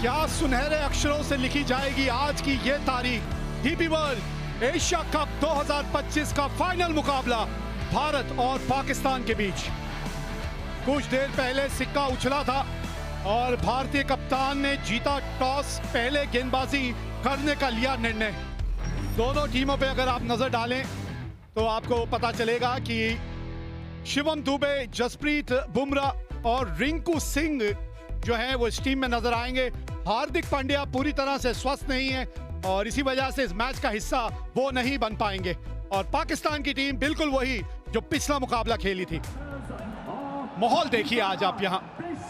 क्या सुनहरे अक्षरों से लिखी जाएगी आज की ये तारीख। डीपी वर्ल्ड एशिया कप 2025 का फाइनल मुकाबला भारत और पाकिस्तान के बीच। कुछ देर पहले सिक्का उछला था और भारतीय कप्तान ने जीता टॉस, पहले गेंदबाजी करने का लिया निर्णय। दोनों टीमों पे अगर आप नजर डालें तो आपको पता चलेगा कि शिवम दुबे, जसप्रीत बुमराह और रिंकू सिंह जो है वो इस टीम में नजर आएंगे। हार्दिक पांड्या पूरी तरह से स्वस्थ नहीं है और इसी वजह से इस मैच का हिस्सा वो नहीं बन पाएंगे। और पाकिस्तान की टीम बिल्कुल वही जो पिछला मुकाबला खेली थी। माहौल देखिए आज आप यहाँ,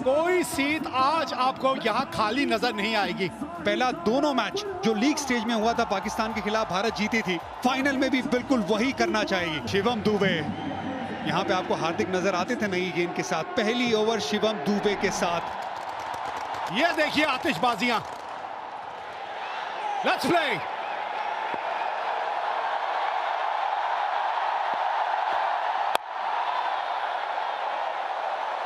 कोई सीट आज आपको यहाँ खाली नजर नहीं आएगी। पहला दोनों मैच जो लीग स्टेज में हुआ था पाकिस्तान के खिलाफ भारत जीती थी, फाइनल में भी बिल्कुल वही करना चाहेगी। शिवम दुबे यहाँ पे आपको हार्दिक नजर आते थे नई गेंद के साथ। पहली ओवर शिवम दुबे के साथ। ये देखिए आतिशबाजियां। Let's play.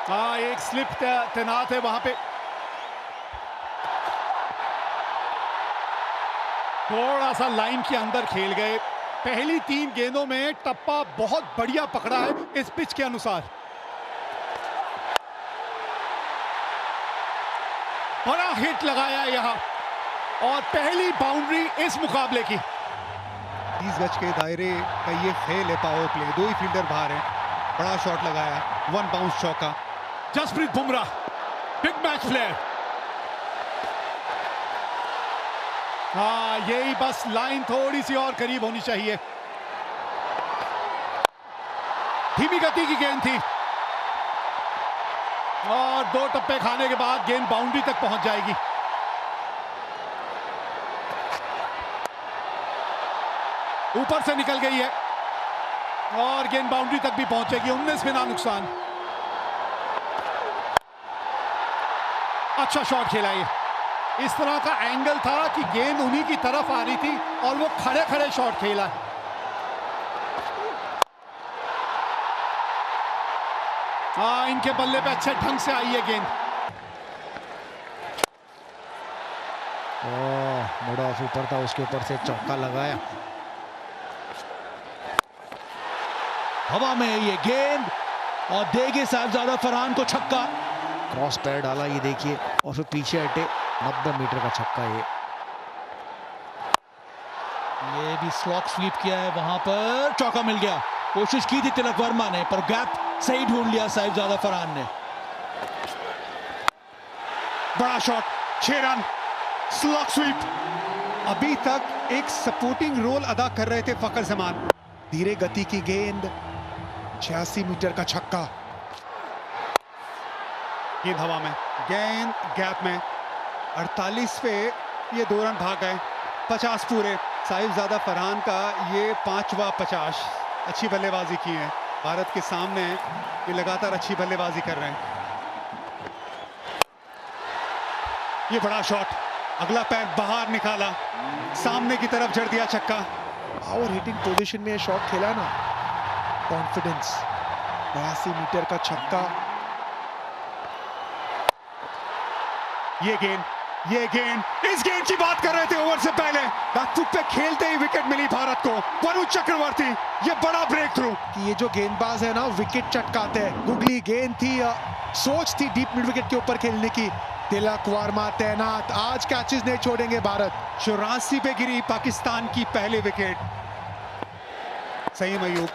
हाँ, एक स्लिप तैनात है वहां पे। थोड़ा सा लाइन के अंदर खेल गए। पहली 3 गेंदों में टप्पा बहुत बढ़िया पकड़ा है इस पिच के अनुसार। बड़ा हिट लगाया यहाँ और पहली बाउंड्री इस मुकाबले की। 30 गज के दायरे का ये फेल है पावर प्ले। 2 ही फील्डर बाहर हैं। बड़ा शॉट लगाया, 1 बाउंस चौका। Jasprit Bumrah big match player. हाँ, यही बस लाइन थोड़ी सी और करीब होनी चाहिए। धीमी गति की गेंद थी और 2 टप्पे खाने के बाद गेंद बाउंड्री तक पहुंच जाएगी। ऊपर से निकल गई है और गेंद बाउंड्री तक भी पहुंचेगी। 19 बिना नुकसान। अच्छा शॉट खेला ये। इस तरह का एंगल था कि गेंद उन्हीं की तरफ आ रही थी और वो खड़े खड़े शॉट खेला। हाँ, इनके बल्ले पे अच्छे ढंग से आई है गेंद। मिड ऑफ ऊपर था, उसके ऊपर से चौका लगाया। हवा में ये गेंद और देगी साहिबजादा फरहान को छक्का। क्रॉस पैर डाला, ये देखिए, और फिर पीछे हटे। 90 मीटर का छक्का ये भी स्लॉक स्वीप किया है, वहां पर चौका मिल गया। कोशिश की थी तिलक वर्मा ने पर गैप सही ढूंढ लिया साहिबजादा फरहान ने। बड़ा शॉट, 6 रन, स्लॉक स्वीप। अभी तक एक सपोर्टिंग रोल अदा कर रहे थे फकर जमान। धीरे गति की गेंद, 86 मीटर का छक्का। गेंद हवा में, गेंद गैप में। 48 पे ये 2 रन भाग गए। 50 पूरे। साहिबजादा फरहान का ये 5वां 50। अच्छी बल्लेबाजी की है। भारत के सामने ये लगातार अच्छी बल्लेबाजी कर रहे हैं। ये बड़ा शॉट, अगला पैर बाहर निकाला, सामने की तरफ जड़ दिया छक्का। पावर हिटिंग पोजीशन में शॉट खेला ना, कॉन्फिडेंस। 82 मीटर का छक्का। ये गेंद, इस गेंद की बात कर रहे थे ओवर से पहले। बैकफुट पे खेलते ही विकेट मिली भारत को। वरुण चक्रवर्ती, ये बड़ा ब्रेक थ्रू। कि ये जो गेंदबाज है ना, विकेट चटकाते हैं। गुगली गेंद थी, सोच थी डीप मिड विकेट के ऊपर खेलने की। तिलक वर्मा तैनात, आज कैचेस नहीं छोड़ेंगे भारत। 84 पे गिरी पाकिस्तान की पहली विकेट। सही मयूब,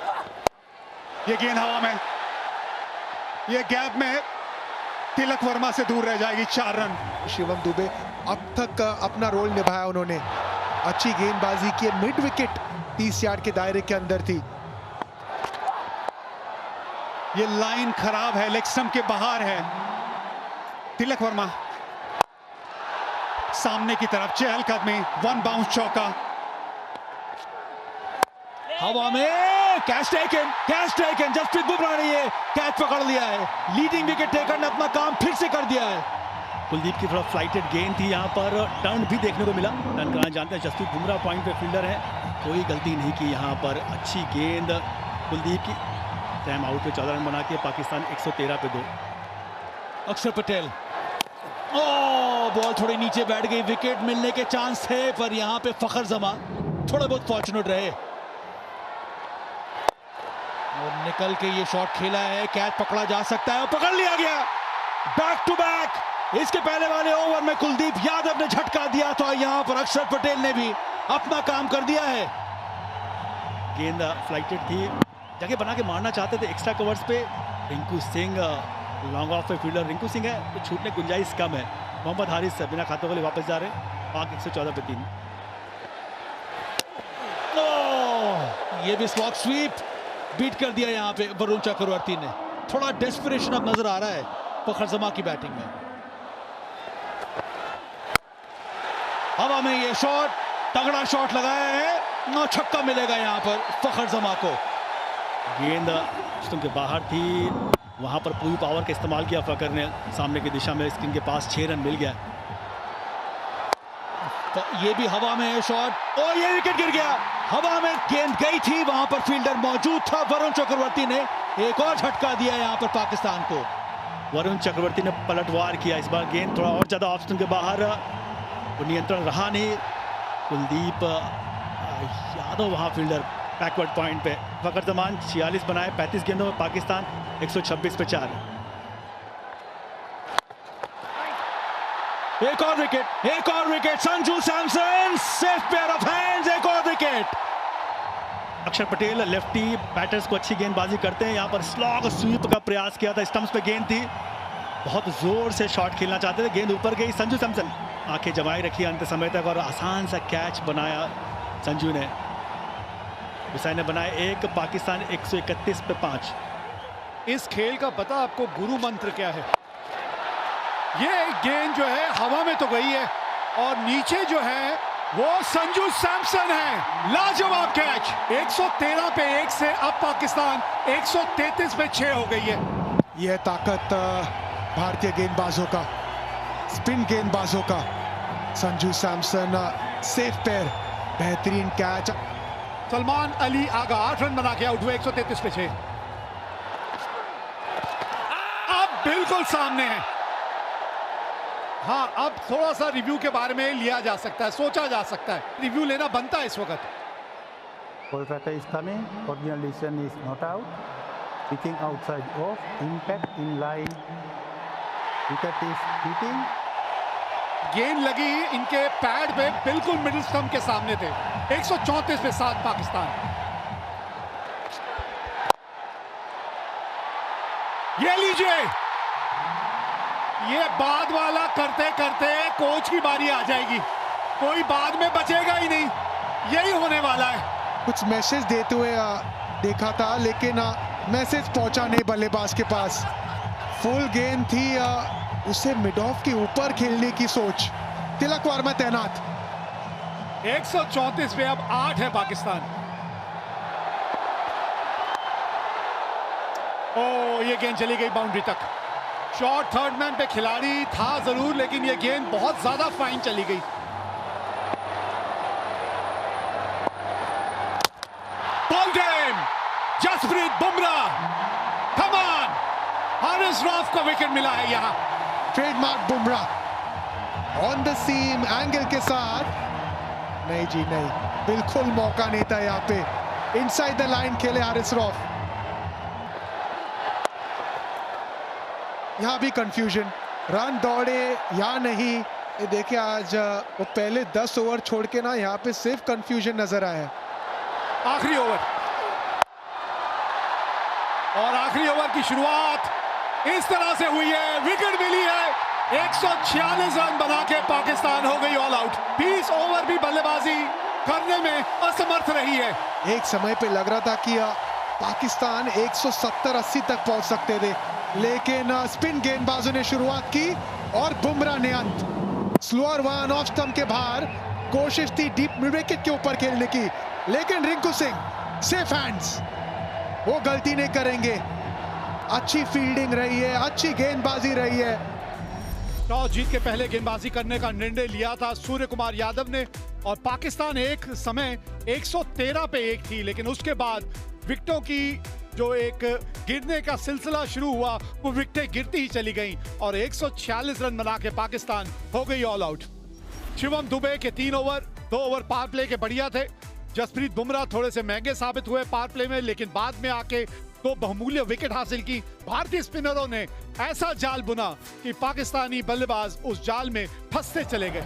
ये गेंद हवा में, ये गैप में तिलक वर्मा से दूर रह जाएगी। 4 रन। शिवम दुबे अब तक अपना रोल निभाया उन्होंने। अच्छी गेंदबाजी की, मिड विकेट 30 यार्ड के दायरे के अंदर थी। ये लाइन खराब है, लेग स्टंप के बाहर है। तिलक वर्मा सामने की तरफ, चहलकदमी, 1 बाउंस चौका। हवा में कैच टेकन। जसप्रीत बुमराह ने ये कैच पकड़ लिया है। लीडिंग विकेट टेकर ने अपना काम फिर से कर दिया है। कुलदीप की थोड़ा फ्लाइटेड गेंद थी, यहाँ पर टर्न भी देखने को मिला। टर्न कराना जानते हैं, जसप्रीत बुमराह पॉइंट पे फील्डर है, कोई गलती नहीं की यहाँ पर। अच्छी गेंद कुलदीप की। टाइम आउट पे 14 रन बना के पाकिस्तान 113 पे 2। अक्षर पटेल बॉल थोड़ी नीचे बैठ गई, विकेट मिलने के चांस थे पर यहां पे फखर जमा थोड़े बहुत फॉर्चुनेट रहे और निकल के ये शॉट खेला है। कैच पकड़ा जा सकता है और पकड़ लिया गया। बैक टू बैक इसके पहले वाले ओवर में कुलदीप यादव ने झटका दिया तो यहां पर अक्षर पटेल ने भी अपना काम कर दिया है। गेंद फ्लाइटेड थी, जगह बना के मारना चाहते थे एक्स्ट्रा कवर्स पे। रिंकू सिंह लॉन्ग ऑफ पे फील्डर रिंकू सिंह है तो छूटने की गुंजाइश कम है। मोहम्मद हारिस बिना खाते वाले वापस जा रहे हैं। पाक 114 पे 3। ये भी स्लॉग स्वीप बीट कर दिया यहाँ पे वरुण चक्रवर्ती ने। थोड़ा डेस्परेशन अब नजर आ रहा है फखर जमा की बैटिंग में। हवा में ये शॉट, तगड़ा शॉट लगाया है, 9 छक्का मिलेगा यहाँ पर फखर जमा को। गेंद स्टंप के बाहर थी, वहां पर पूरी पावर का इस्तेमाल किया फकर ने। सामने की दिशा में स्क्रीन के पास 6 रन मिल गया। तो ये भी हवा में है शॉट और ये विकेट गिर गया। हवा में गेंद गई थी, वहां पर फील्डर मौजूद था। वरुण चक्रवर्ती ने एक और झटका दिया यहाँ पर पाकिस्तान को। वरुण चक्रवर्ती ने पलटवार किया। इस बार गेंद थोड़ा और ज्यादा ऑफ स्टंप के बाहर, वो नियंत्रण रहा नहीं। कुलदीप यादव वहां फील्डर बैकवर्ड पॉइंट पे। फकर जमान 46 बनाए 35 गेंदों में, पाकिस्तान 126 पे 4। एक और wicket Sanju Samson safe pair of hands, एक और विकेट। अक्षर पटेल लेफ्टी बैटर्स को अच्छी गेंदबाजी करते हैं। यहां पर स्लॉग स्वीप का प्रयास किया था, स्टंप्स पे गेंद थी, बहुत जोर से शॉट खेलना चाहते थे, गेंद ऊपर गई। संजू सैमसन आंखें जमाई रखी अंत समय तक और आसान सा कैच बनाया संजू ने। हुसैन ने बनाए 1, पाकिस्तान 131 पे 5। इस खेल का पता आपको गुरु मंत्र क्या है? ये गेंद जो है हवा में तो गई है और नीचे जो है वो संजू सैमसन है। लाजवाब कैच। 113 पे 1 से अब पाकिस्तान 133 पे 6 हो गई है। यह ताकत भारतीय गेंदबाजों का, स्पिन गेंदबाजों का। संजू सैमसन सेफ पैर, बेहतरीन कैच। सलमान अली आगा 8 रन बना के आउट हुए 133 पे 6। अब बिल्कुल सामने है। हाँ, अब थोड़ा सा रिव्यू के बारे में लिया जा सकता है, सोचा जा सकता है, रिव्यू लेना बनता है इस वक्त। Kolkata is coming, original decision is not out, pitching outside off, impact in line, wicket is hitting. गेंद लगी इनके पैड पे, बिल्कुल मिडिल स्टंप के सामने थे। 134 पे 7 पाकिस्तान। ये लीजिए, ये बाद वाला करते करते कोच की बारी आ जाएगी, कोई बाद में बचेगा ही नहीं, यही होने वाला है। कुछ मैसेज देते हुए देखा था लेकिन मैसेज पहुंचा नहीं बल्लेबाज के पास। फुल गेंद थी, उसे मिड ऑफ के ऊपर खेलने की सोच। तिलक वर्मा तैनात। 134 पे अब 8 है पाकिस्तान। ओ, ये गेंद चली गई बाउंड्री तक। शॉट थर्ड मैन पे खिलाड़ी था जरूर, लेकिन ये गेंद बहुत ज्यादा फाइन चली गई। Ball game, Jasprit Bumrah, come on, Haris Rauf को विकेट मिला है यहां। Trademark Bumrah on the seam angle के साथ। नहीं जी नहीं, बिल्कुल मौका नहीं था यहाँ पे। इनसाइड द लाइन खेले हारिस रऊफ। यहाँ भी कंफ्यूजन, रन दौड़े या नहीं। ये देखिए आज वो पहले 10 ओवर छोड़ के ना यहाँ पे सिर्फ कंफ्यूजन नजर आया। आखिरी ओवर, और आखिरी ओवर की शुरुआत इस तरह से हुई है, विकेट मिली है। 146 रन बना के पाकिस्तान हो गई ऑल आउट। 20 ओवर भी बल्लेबाजी करने में असमर्थ रही है। एक समय पे लग रहा था कि पाकिस्तान 170-80 तक पहुंच सकते थे, लेकिन स्पिन गेंदबाजों ने शुरुआत की और बुमराह ने अंत। स्लोअर वन ऑफ स्टंप के बाहर, कोशिश थी डीप मिड विकेट के ऊपर खेलने की, लेकिन रिंकू सिंह सेफ हैंड्स, वो गलती नहीं करेंगे। अच्छी फील्डिंग रही है, अच्छी गेंदबाजी रही है। टॉस जीत के पहले गेंदबाजी करने का निर्णय लिया था सूर्य कुमार यादव ने, और पाकिस्तान एक समय 113 पे 1 थी, लेकिन उसके बाद विकेटों की जो एक गिरने का सिलसिला शुरू हुआ वो विकेटें गिरती ही चली गईं और 146 रन बना के पाकिस्तान हो गई ऑल आउट। शिवम दुबे के 3 ओवर, 2 ओवर पावर प्ले के बढ़िया थे। जसप्रीत बुमराह थोड़े से महंगे साबित हुए पावर प्ले में, लेकिन बाद में आके तो बहुमूल्य विकेट हासिल की। भारतीय स्पिनरों ने ऐसा जाल बुना कि पाकिस्तानी बल्लेबाज उस जाल में फंसते चले गए।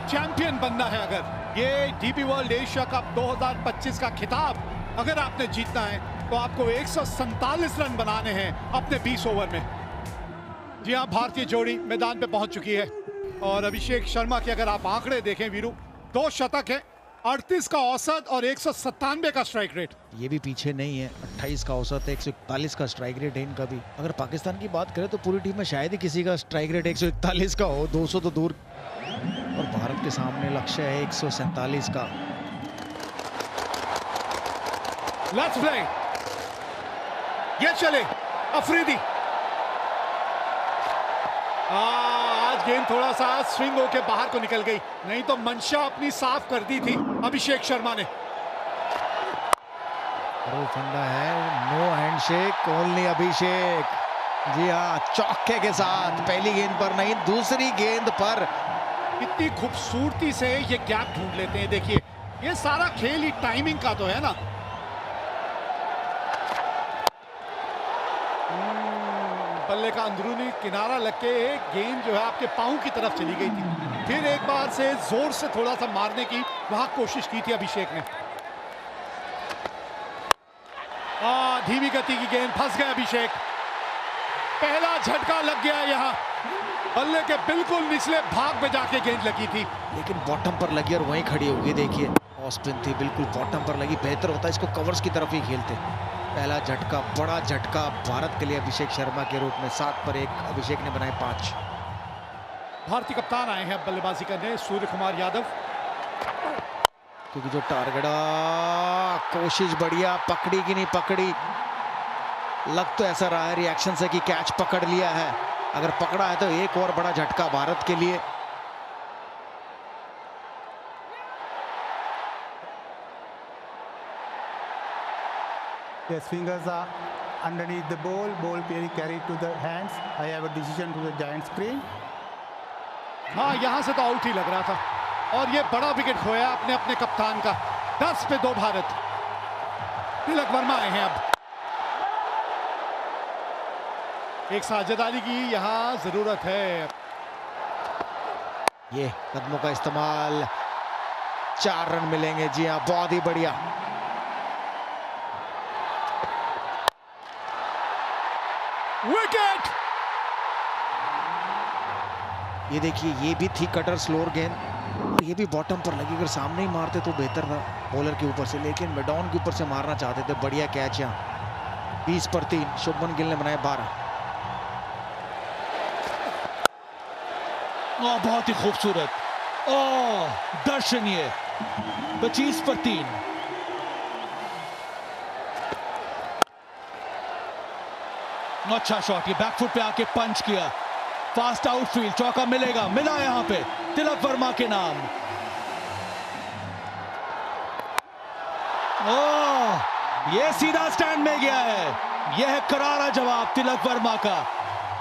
चैंपियन बनना है अगर ये डीपी वर्ल्ड एशिया कप 2025 का खिताब अगर आपने जीतना है तो आपको 147 रन बनाने हैं अपने 20 ओवर में। जी हाँ, भारतीय जोड़ी मैदान पे पहुंच चुकी है और अभिषेक शर्मा के अगर आप आंकड़े देखें वीरू, 2 शतक है, 38 का औसत और 197 का स्ट्राइक रेट। ये भी पीछे नहीं है, 28 का औसत है, 141 का स्ट्राइक रेट है इनका भी। अगर पाकिस्तान की बात करें तो पूरी टीम में शायद ही किसी का स्ट्राइक रेट 141 का हो, 200 तो दूर। और भारत के सामने लक्ष्य है 147 का। लेट्स प्ले, ये चले अफरीदी। आज गेंद थोड़ा सा स्विंग होके बाहर को निकल गई, नहीं तो मंशा अपनी साफ कर दी थी अभिषेक शर्मा ने। वो फंडा है, नो हैंडशेक, ओनली अभिषेक। जी हाँ, चौके के साथ पहली गेंद पर नहीं, दूसरी गेंद पर। कितनी खूबसूरती से ये गैप ढूंढ लेते हैं। देखिए, ये सारा खेल ही टाइमिंग का तो है ना। बल्ले का अंदरूनी किनारा लग के गेंद जो है आपके पांव की तरफ चली गई थी। फिर एक बार से जोर से थोड़ा सा मारने की वहां कोशिश की थी अभिषेक ने। धीमी गति की गेंद, फंस गए अभिषेक। पहला झटका लग गया यहाँ, बल्ले के बिल्कुल निचले भाग पे जाके गेंद लगी थी, लेकिन बॉटम पर लगी और वहीं खड़ी होगी। देखिए, ऑफ स्पिन थी, बिल्कुल बॉटम पर लगी। बेहतर होता इसको कवर्स की तरफ ही खेलते। पहला झटका, बड़ा झटका भारत के लिए अभिषेक शर्मा के रूप में। 7 पर 1 अभिषेक ने बनाए 5। भारतीय कप्तान आए हैं बल्लेबाजी करने, सूर्य कुमार यादव। क्योंकि जो टारगेट, कोशिश बढ़िया, पकड़ी कि नहीं पकड़ी। लग तो ऐसा रहा है रिएक्शन से कि कैच पकड़ लिया है। अगर पकड़ा है तो एक और बड़ा झटका भारत के लिए। Yes, fingers are underneath the ball being carried to the hands. I have a decision to the giant screen. हाँ, यहां से तो आउट ही लग रहा था और ये बड़ा विकेट खोया अपने अपने कप्तान का। 10 पे 2 भारत। तिलक वर्मा आए हैं अब। एक साझेदारी की यहां जरूरत है। ये कदमों का इस्तेमाल, 4 रन मिलेंगे। जी हाँ, बहुत ही बढ़िया। विकेट। ये देखिए, ये भी थी कटर स्लोअर गेंद और ये भी बॉटम पर लगी। अगर सामने ही मारते तो बेहतर था बॉलर के ऊपर से, लेकिन मिडॉन के ऊपर से मारना चाहते थे। बढ़िया कैच यहाँ। 20 पर 3 शुभमन गिल ने बनाए 12। बहुत ही खूबसूरत, दर्शनीय। 25 पर 3। अच्छा शॉट, ये बैकफुट पे आके पंच किया। फास्ट आउटफील्ड, चौका मिलेगा, मिला यहां पे तिलक वर्मा के नाम। ये सीधा स्टैंड में गया है। यह है करारा जवाब तिलक वर्मा का।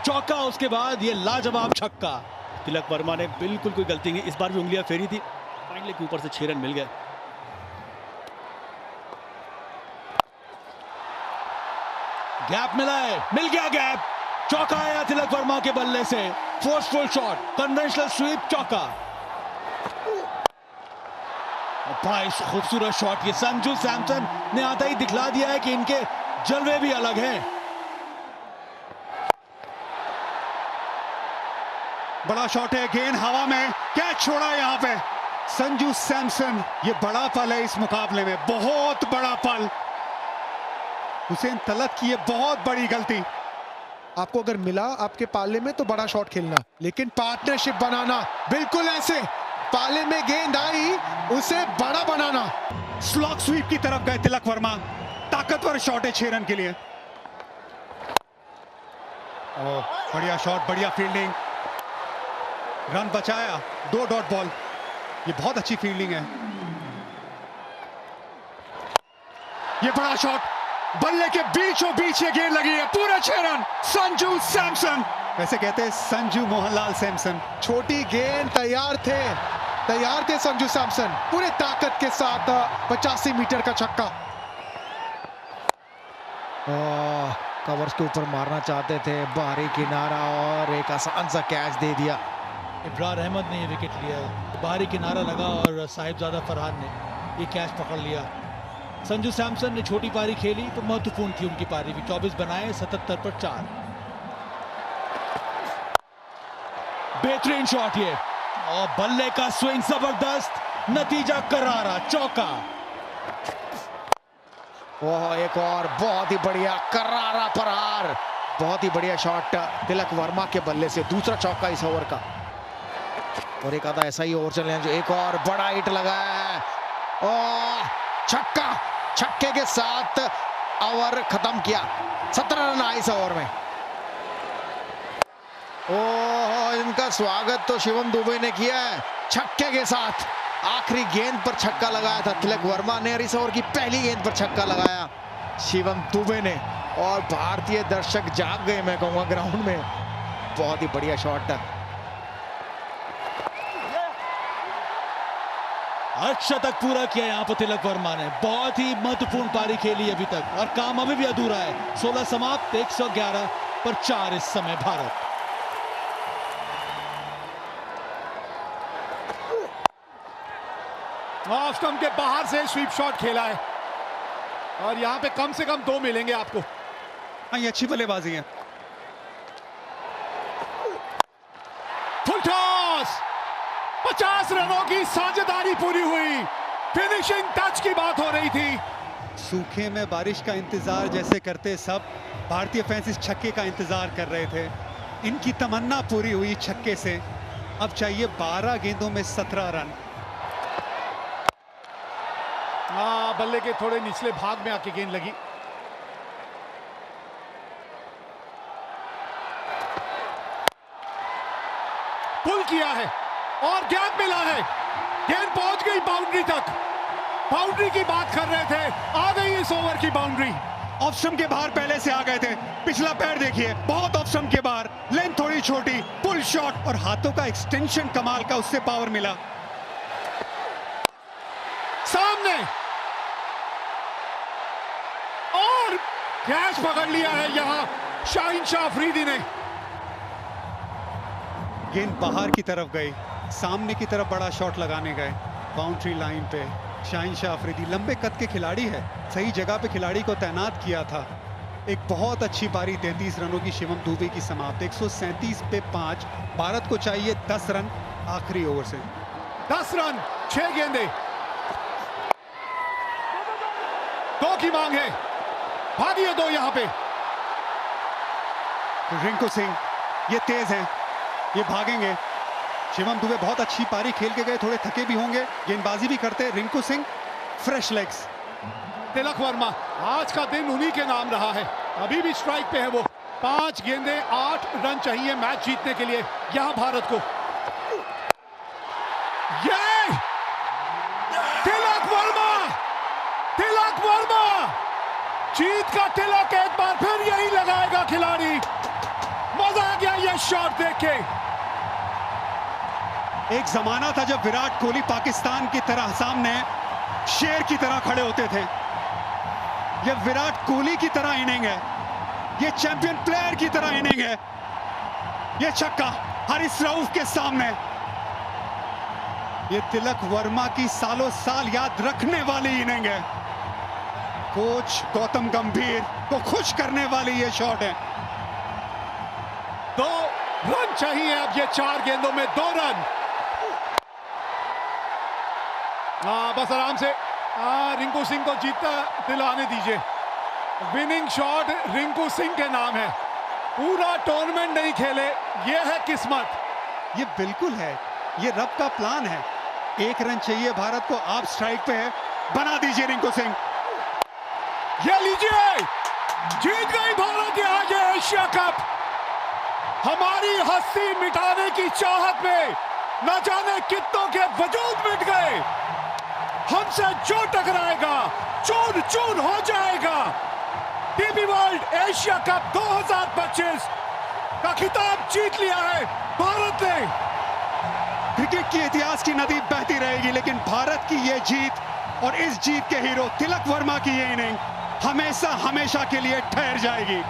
चौका, उसके बाद ये लाजवाब छक्का। तिलक वर्मा ने बिल्कुल कोई गलती नहीं, इस बार भी उंगलियां फेरी थी। फाइनली के ऊपर से 6 रन मिल गए। गैप मिला है, मिल गया गैप। चौका आया तिलक वर्मा के बल्ले से। फोर्सफुल शॉट, कन्वेंशनल स्वीप, चौका। बड़ा खूबसूरत शॉट। ये संजू सैमसन ने आता ही दिखला दिया है कि इनके जलवे भी अलग हैं। बड़ा शॉट है, गेंद हवा में, कैच छोड़ा यहाँ पे संजू सैमसन। ये बड़ा पल है इस मुकाबले में, बहुत बड़ा पल। हुसैन तलत की ये बहुत बड़ी गलती। आपको अगर मिला आपके पाले में तो बड़ा शॉट खेलना, लेकिन पार्टनरशिप बनाना, बिल्कुल ऐसे पाले में गेंद आई उसे बड़ा बनाना। स्लॉग स्वीप की तरफ गए तिलक वर्मा। ताकतवर शॉट है 6 रन के लिए। बढ़िया शॉट, बढ़िया फील्डिंग, रन बचाया। 2 डॉट बॉल, ये बहुत अच्छी फील्डिंग है। ये बड़ा शॉट, बल्ले के बीचों बीच ये गेंद लगी है, पूरे 6 रन। संजू सैमसन, वैसे कहते हैं संजू मोहनलाल सैमसन। छोटी गेंद, तैयार थे संजू सैमसन, पूरे ताकत के साथ 85 मीटर का छक्का। कवर्स के ऊपर मारना चाहते थे, बाहरी किनारा और एक आसान सा कैच दे दिया। इब्रार अहमद ने ये विकेट लिया है, बाहरी किनारा लगा और साहिबजादा फरहान ने ये कैच पकड़ लिया। संजू सैमसन ने छोटी पारी खेली तो महत्वपूर्ण थी उनकी पारी भी। 24 बनाए, 77 पर 4। बेहतरीन शॉट ये, और बल्ले का स्विंग जबरदस्त, नतीजा करारा, चौका। ओह, एक और बहुत ही बढ़िया करारा प्रहार, बहुत ही बढ़िया शॉट तिलक वर्मा के बल्ले से, दूसरा चौका इस ओवर का। और एक आधा ऐसा ही ओवर चले जो एक और बड़ा हिट लगाया है। ओह, छक्का, छक्के के साथ ओवर खत्म किया। 17 रन आए इस ओवर में। ओह, इनका स्वागत तो शिवम दुबे ने किया है छक्के के साथ। आखिरी गेंद पर छक्का लगाया था तिलक वर्मा ने, और इस ओवर की पहली गेंद पर छक्का लगाया शिवम दुबे ने, और भारतीय दर्शक जाग गए मैं कहूंगा ग्राउंड में। बहुत ही बढ़िया शॉट। अर्धशतक पूरा किया यहां पर तिलक वर्मा ने, बहुत ही महत्वपूर्ण पारी खेली अभी तक, और काम अभी भी अधूरा है। 16 समाप्त, 111 पर 4 इस समय भारत। ऑफ स्टंप के बाहर से स्वीप शॉट खेला है, और यहां पे कम से कम 2 मिलेंगे आपको। हाँ, ये अच्छी बल्लेबाजी है। फुल टॉस, 50 रनों की साझेदारी पूरी हुई। फिनिशिंग टच की बात हो रही थी। सूखे में बारिश का इंतजार जैसे करते सब भारतीय फैंस इस छक्के का इंतजार कर रहे थे। इनकी तमन्ना पूरी हुई छक्के से। अब चाहिए 12 गेंदों में 17 रन। बल्ले के थोड़े निचले भाग में आके गेंद लगी। पुल किया है और गैप मिला है, गेंद पहुंच गई बाउंड्री तक। बाउंड्री की बात कर रहे थे, आ गई इस ओवर की बाउंड्री। ऑफ स्टंप के बाहर पहले से आ गए थे, पिछला पैर देखिए, बहुत ऑफ स्टंप के बाहर, लेंथ थोड़ी छोटी, पुल शॉट, और हाथों का एक्सटेंशन कमाल का, उससे पावर मिला। सामने और कैच पकड़ लिया है यहां शाहीन शाह अफरीदी ने। गेंद बाहर की तरफ गई, सामने की तरफ बड़ा शॉट लगाने गए, बाउंड्री लाइन पे। शाहीन शाह अफरीदी लंबे कद के खिलाड़ी है, सही जगह पे खिलाड़ी को तैनात किया था। एक बहुत अच्छी पारी, 33 रनों की शिवम दुबे की समाप्त। 137 पे 5। भारत को चाहिए 10 रन आखिरी ओवर से। 10 रन, 6 गेंदे, 2 की मांग है, भागी है 2 यहां पे। रिंकू सिंह ये तेज हैं, ये भागेंगे। शिवम दुबे बहुत अच्छी पारी खेल के गए, थोड़े थके भी होंगे, गेंदबाजी भी करते। Rinku Singh fresh legs. तिलक वर्मा, आज का दिन उन्हीं के नाम रहा है, अभी भी स्ट्राइक पे है वो। 5 गेंदे, 8 रन चाहिए मैच जीतने के लिए यहां भारत को। ये तिलक वर्मा जीत का तिलक एक बार फिर यही लगाएगा खिलाड़ी। मजा आ गया ये शॉट देख के। एक जमाना था जब विराट कोहली पाकिस्तान की तरह सामने शेर की तरह खड़े होते थे। ये विराट कोहली की तरह इनिंग है, ये चैंपियन प्लेयर की तरह इनिंग है। ये छक्का हारिस रऊफ के सामने। ये तिलक वर्मा की सालों साल याद रखने वाली इनिंग है। कोच गौतम गंभीर को खुश करने वाली ये शॉट है। 2 रन चाहिए अब, ये 4 गेंदों में 2 रन। बस आराम से रिंकू सिंह को जीतता दिलाने दीजिए। विनिंग शॉट रिंकू सिंह के नाम है। पूरा टूर्नामेंट नहीं खेले, ये है किस्मत। ये बिल्कुल है, ये रब का प्लान है। 1 रन चाहिए भारत को, आप स्ट्राइक पे है, बना दीजिए रिंकू सिंह। ये लीजिए, जीत गई भारत आज एशिया कप। हमारी हस्ती मिटाने की चाहत में न जाने कितनों के वजूद मिट गए। हमसे जो टकराएगा चूर चूर हो जाएगा। डीपी वर्ल्ड एशिया कप 2025 का खिताब जीत लिया है भारत ने। क्रिकेट के इतिहास की नदी बहती रहेगी, लेकिन भारत की ये जीत और इस जीत के हीरो तिलक वर्मा की ये इनिंग हमेशा हमेशा के लिए ठहर जाएगी।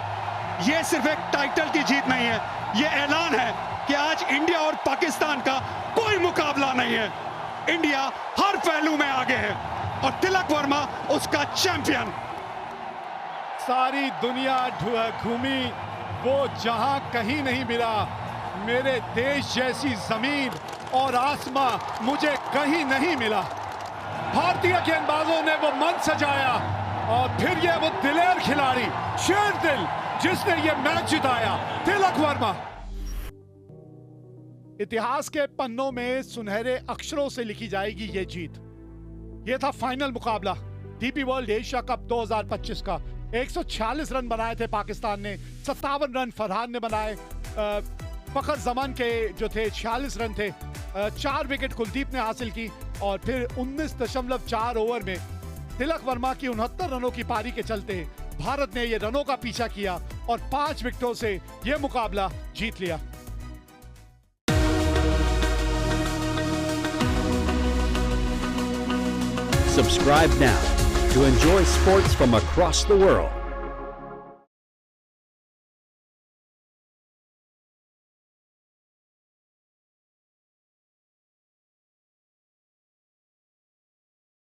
ये सिर्फ एक टाइटल की जीत नहीं है, ये ऐलान है कि आज इंडिया और पाकिस्तान का कोई मुकाबला नहीं है। इंडिया हर पहलू में आगे है और तिलक वर्मा उसका चैंपियन। सारी दुनिया घूमी, वो जहां कहीं नहीं मिला। मेरे देश जैसी जमीन और आसमां मुझे कहीं नहीं मिला। भारतीय गेंदबाजों ने वो मन सजाया और फिर ये वो दिलेर खिलाड़ी, शेर दिल, जिसने ये मैच जिताया, तिलक वर्मा। इतिहास के पन्नों में सुनहरे अक्षरों से लिखी जाएगी ये जीत। ये था फाइनल मुकाबला डीपी वर्ल्ड एशिया कप 2025 का। 146 रन बनाए थे पाकिस्तान ने, 57 रन फरहान ने बनाए। फखर जमान के जो थे 46 रन थे। 4 विकेट कुलदीप ने हासिल की और फिर 19.4 ओवर में तिलक वर्मा की 69 रनों की पारी के चलते भारत ने ये रनों का पीछा किया और 5 विकेटों से ये मुकाबला जीत लिया। Subscribe now to enjoy sports from across the world.